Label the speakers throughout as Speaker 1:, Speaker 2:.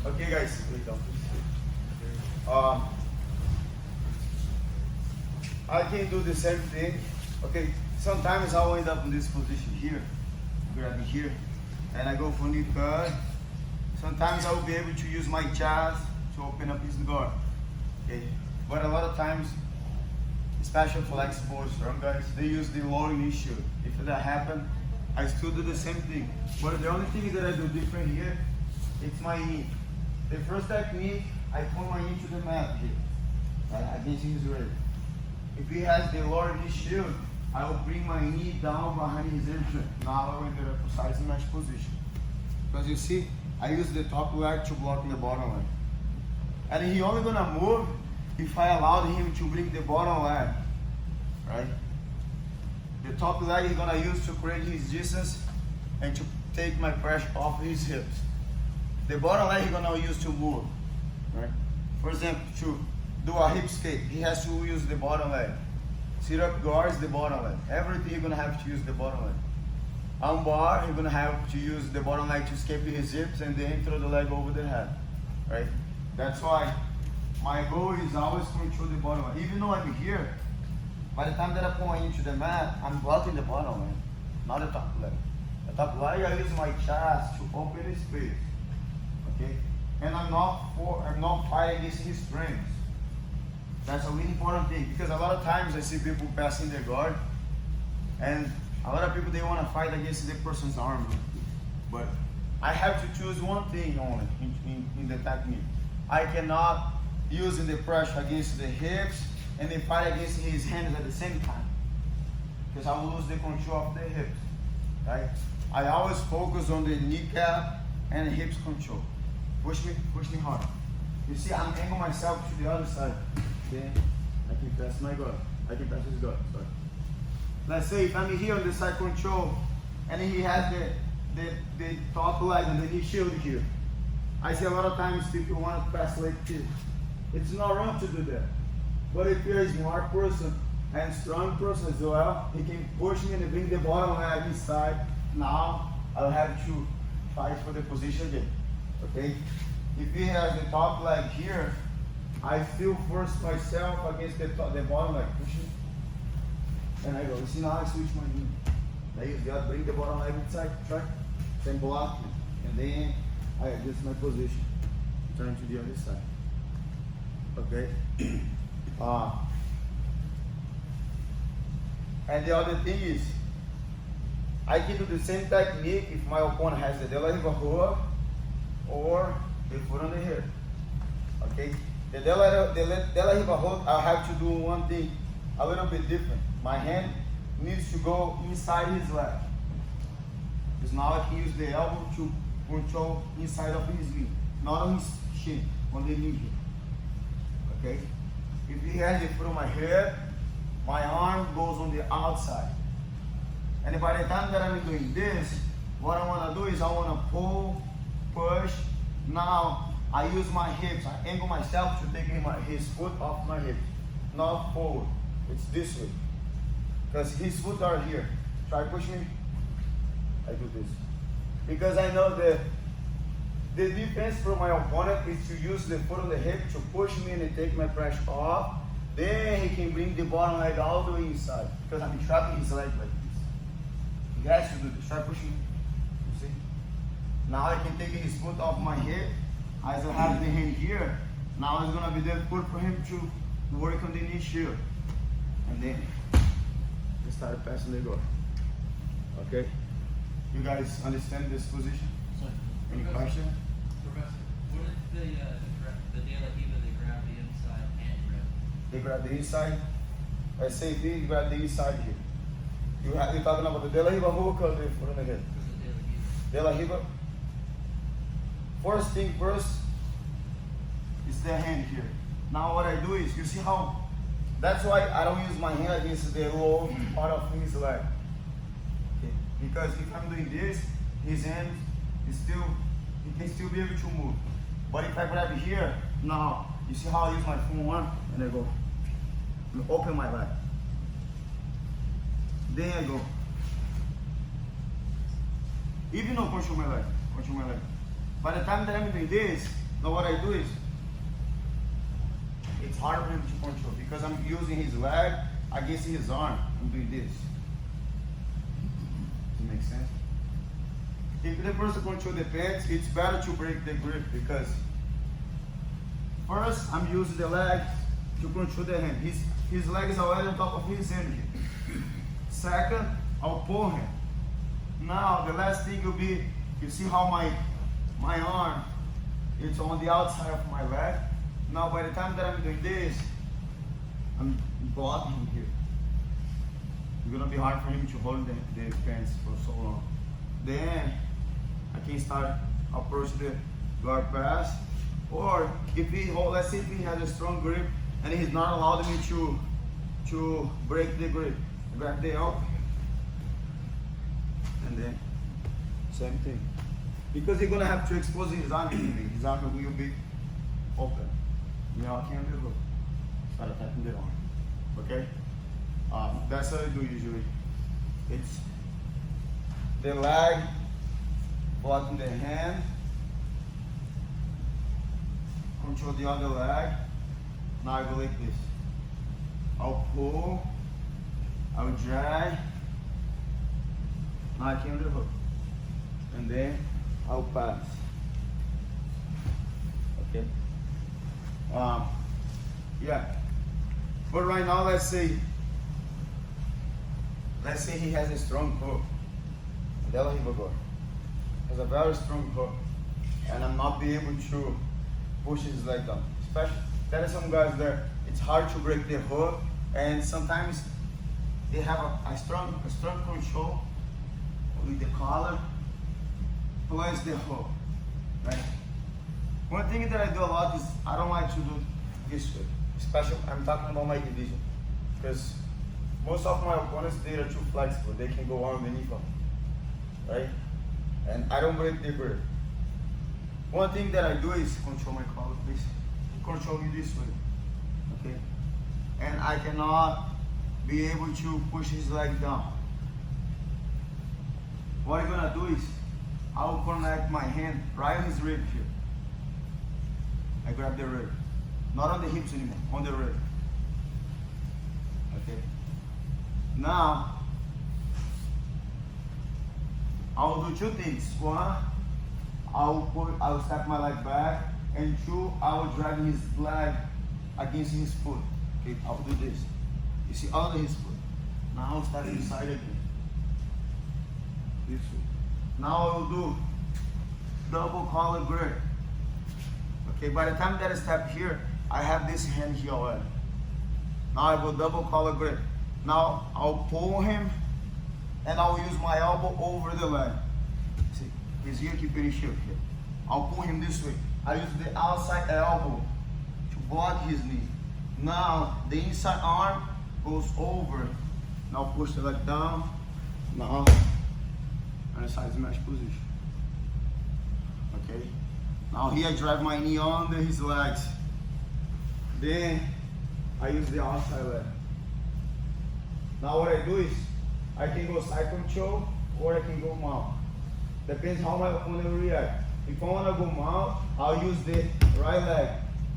Speaker 1: Okay, guys. Um, I can do the same thing. Okay, sometimes I'll end up in this position here, grabbing here, and I go for knee cut. Sometimes I will be able to use my chest to open up his guard. Okay, but a lot of times, especially flexible strong guys, they use the lower knee shield. If that happens, I still do the same thing. But the only thing that I do different here, it's my knee. The first technique, I put my knee to the mat here, right, against his rib. If he has the lower knee shield, I will bring my knee down behind his rib. Now I will enter a precise mesh position. Because you see, I use the top leg to block the bottom leg. And he only gonna move if I allowed him to bring the bottom leg, right? The top leg he's gonna use to create his distance and to take my pressure off his hips. The bottom leg he's gonna use to move, right? For example, to do a hip skate, he has to use the bottom leg. Sit up guards, the bottom leg. Everything you're gonna have to use the bottom leg. On bar, you're gonna have to use the bottom leg to escape his hips and then throw the leg over the head, right? That's why my goal is always control the bottom leg. Even though I'm here, by the time that I point into the mat, I'm blocking the bottom leg, not the top leg. The top leg, I use my chest to open the space, okay? And I'm not fighting against his strengths. That's a really important thing, because a lot of times I see people passing their guard, and a lot of people, they want to fight against the person's arm. But I have to choose one thing only in the technique. I cannot use the pressure against the hips and then fight against his hands at the same time, because I will lose the control of the hips, right? I always focus on the kneecap and the hips control. Push me hard. You see, I'm angling myself to the other side. Then I can pass my guard. I can pass his guard. Sorry. Let's say if I'm here on the side control and he has the top leg and the knee shield here. I see a lot of times people want to pass like this. It's not wrong to do that. But if you're a smart person and strong person as well, he can push me and bring the bottom leg inside. Now I'll have to fight for the position again. Okay? If he has the top leg here, I still force myself against the bottom leg, pushing. And I go, you see, now I switch my knee. Now you got to bring the bottom leg inside, try, then block it. And then I adjust my position, turn to the other side. Okay? And the other thing is, I can do the same technique if my opponent has the dela riva hook or the foot on the hip. Okay? The dela riva hook, I have to do one thing a little bit different. My hand needs to go inside his leg. Because now I can use the elbow to control inside of his knee, not on his shin, on the knee here. Okay? If he has the foot on my head, my arm goes on the outside. And by the time that I'm doing this, what I want to do is I want to pull, push. Now I use my hips. I angle myself to take his foot off my hips, not forward. It's this way. Because his foot are here. Try push me. I do this. Because I know that the defense for my opponent is to use the foot on the hip to push me and take my pressure off. Then he can bring the bottom leg all the way inside. Because I'm trapping his leg like this. He has to do this. Try pushing. You see? Now I can take his foot off my hip. As I have the hand here, now it's going to be difficult for him to work on the knee shield. And then we start passing the guard. Okay? You guys understand this position?
Speaker 2: Sorry.
Speaker 1: Any question?
Speaker 2: Professor, what if the dela riva, they grab the inside and grab?
Speaker 1: They grab the inside. Let's say they grab the inside here. You're talking about the dela riva hook or the foot on the head?
Speaker 2: The dela riva.
Speaker 1: Dela riva. First thing first is the hand here. Now what I do is, you see how, that's why I don't use my hand against the low part of his leg. Okay. Because if I'm doing this, his hand is still, he can still be able to move. But if I grab here, now, you see how I use my full arm? And I go, and open my leg. Then I go. Even no control my leg. By the time that I'm doing this, Now what I do is, it's hard for him to control because I'm using his leg against his arm. I'm doing this. Does it make sense? If the person control the pants, it's better to break the grip because first I'm using the leg to control the hand. His leg is already on top of his hand here. Second, I'll pull him. Now the last thing will be, you see how my arm, it's on the outside of my leg. Now by the time that I'm doing this, I'm blocking him here. It's gonna be hard for him to hold the pants for so long. Then I can start approaching the guard pass. Or if he hold, let's say if he has a strong grip and he's not allowing me to break the grip. Grab the elbow. And then same thing. Because he's gonna have to expose his arm to me. His arm will be open. You know, I can't do it. Start attacking the arm. Okay? That's how I do usually. It's the leg blocking the hand. Control the other leg. Now I go like this. I'll pull. I'll drag. Now I can underhook. And then I'll pass. Okay? Yeah. But right now, let's say he has a strong hook. Dela Riva agora. Has a very strong hook. And I'm not be able to push his leg down. Especially, there are some guys there, it's hard to break the hook. And sometimes they have a strong control with the collar plus the hook. Right? One thing that I do a lot is I don't like to do this way. Especially, I'm talking about my division. Because most of my opponents, they are too flexible. They can go underneath them. Right? And I don't break the grip. One thing that I do is control my collar, please. Control me this way. Okay? And I cannot be able to push his leg down. What I'm gonna do is I will connect my hand right on his rib here. I grab the rib. Not on the hips anymore, on the rib. Okay? Now, I'll do two things. One, I'll step my leg back, and two, I'll drag his leg against his foot. Okay, I'll do this. You see, under his foot. Now I'll step inside again. This way. Now I'll do double collar grip. Okay, by the time that I step here, I have this hand here already. Now I go double collar grip. Now I'll pull him, and I'll use my elbow over the leg. See, he's here, keeping his shield here. I'll pull him this way. I use the outside elbow to block his knee. Now the inside arm goes over. Now push the leg down. Now, and side smash position. Okay. Now here I drive my knee under his legs. Then I use the outside leg. Now what I do is I can go side control or I can go mount. Depends how my opponent will react. If I want to go mount, I'll use the right leg.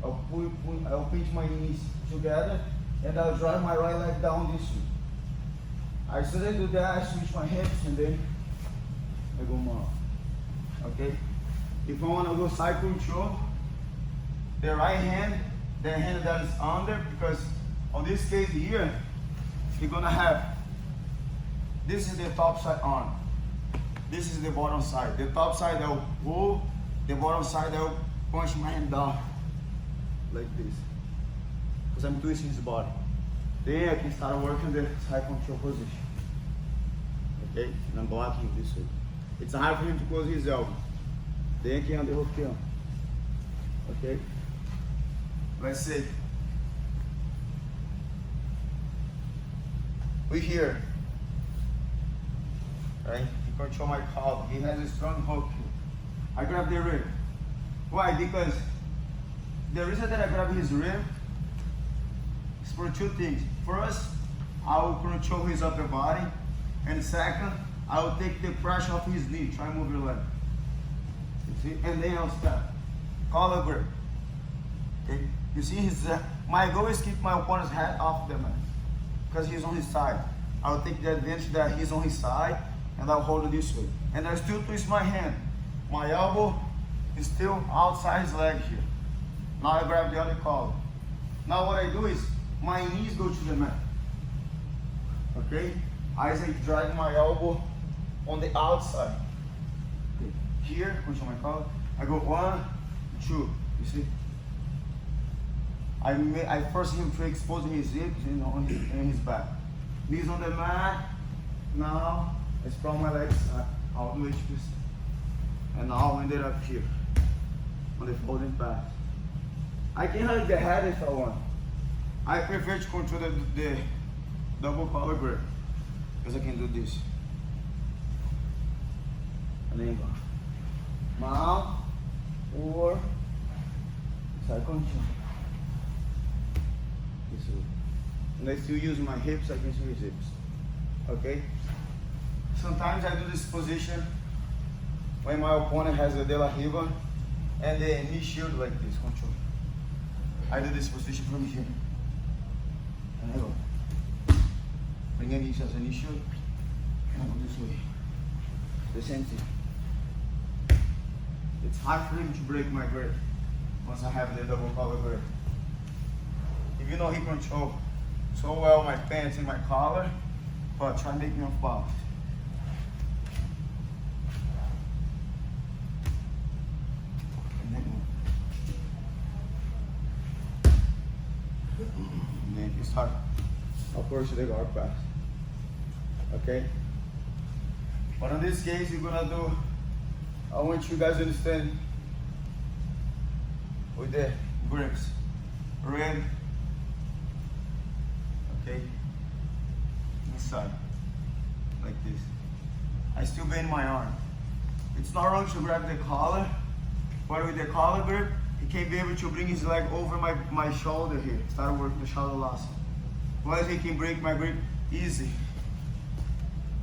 Speaker 1: I'll pinch my knees together and I'll drive my right leg down this way. As soon as I do that, I switch my hips and then I go mount. Okay? If I want to go side control, the right hand, the hand that is under, because on this case here, you're gonna have, this is the top side arm. This is the bottom side. The top side I'll pull, the bottom side I'll punch my hand down. Like this. Because I'm twisting his body. Then I can start working the side control position. Okay? And I'm blocking this way. It's hard for him to close his elbow. Then I can underhook him. Okay? Let's see. We here. Right? He control my collar. He has a strong hook. I grab the rib. Why? Because the reason that I grab his rib is for two things. First, I will control his upper body. And second, I will take the pressure off his knee. Try to move your leg. You see? And then I'll step. collar grip. Okay, you see my goal is keep my opponent's head off the mat because he's on his side. I'll take the advantage that he's on his side and I'll hold it this way. And I still twist my hand. My elbow is still outside his leg here. Now I grab the other collar. Now what I do is my knees go to the mat. Okay? As I drag my elbow on the outside. Okay. Here, control my collar. I go 1, 2. You see? I force him to expose his hips and his back. Knees on the mat. Now I sprawl my legs all the way to this. And now I'll end it up here on the folding pass. I can hug the head if I want. I prefer to control the double collar grip because I can do this. And then go. Mount or side control. This way. And I still use my hips against his hips. Okay? Sometimes I do this position when my opponent has a de la Riva and the knee shield like this, control. I do this position from here. And I go. Bring your knees as a knee shield. And I go this way. The same thing. It's hard for him to break my grip once I have the double collar grip. If you know he control so well my pants and my collar, but try to make me off balance. And then you start approach the guard pass. Okay? But in this case, you're gonna do, I want you guys to understand with the grips. Red, okay, inside, like this. I still bend my arm. It's not wrong to grab the collar, but with the collar grip, he can be able to bring his leg over my shoulder here. Start working the shoulder last. Otherwise, he can break my grip easy.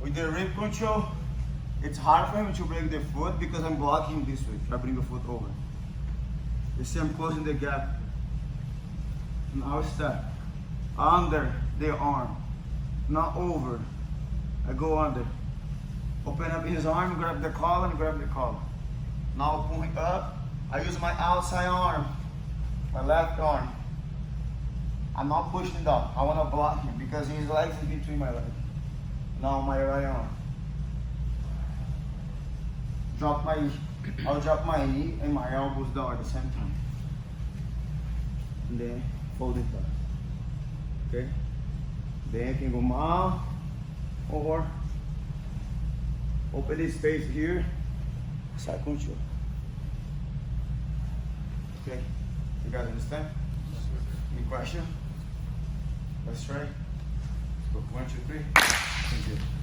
Speaker 1: With the rib control, it's hard for him to break the foot because I'm blocking this way. Try to bring the foot over. You see I'm closing the gap. Now step under the arm, not over. I go under. Open up his arm, grab the collar and grab the collar. Now point up. I use my outside arm, my left arm. I'm not pushing it down. I want to block him because his legs is between my legs. Now my right arm. I'll drop my knee and my elbows down at the same time. And then fold it back. Okay? Then I can go mount or open this space here. Side control. Okay? You guys understand? Any question? Let's try. Let's go. 1, 2, 3. Thank you.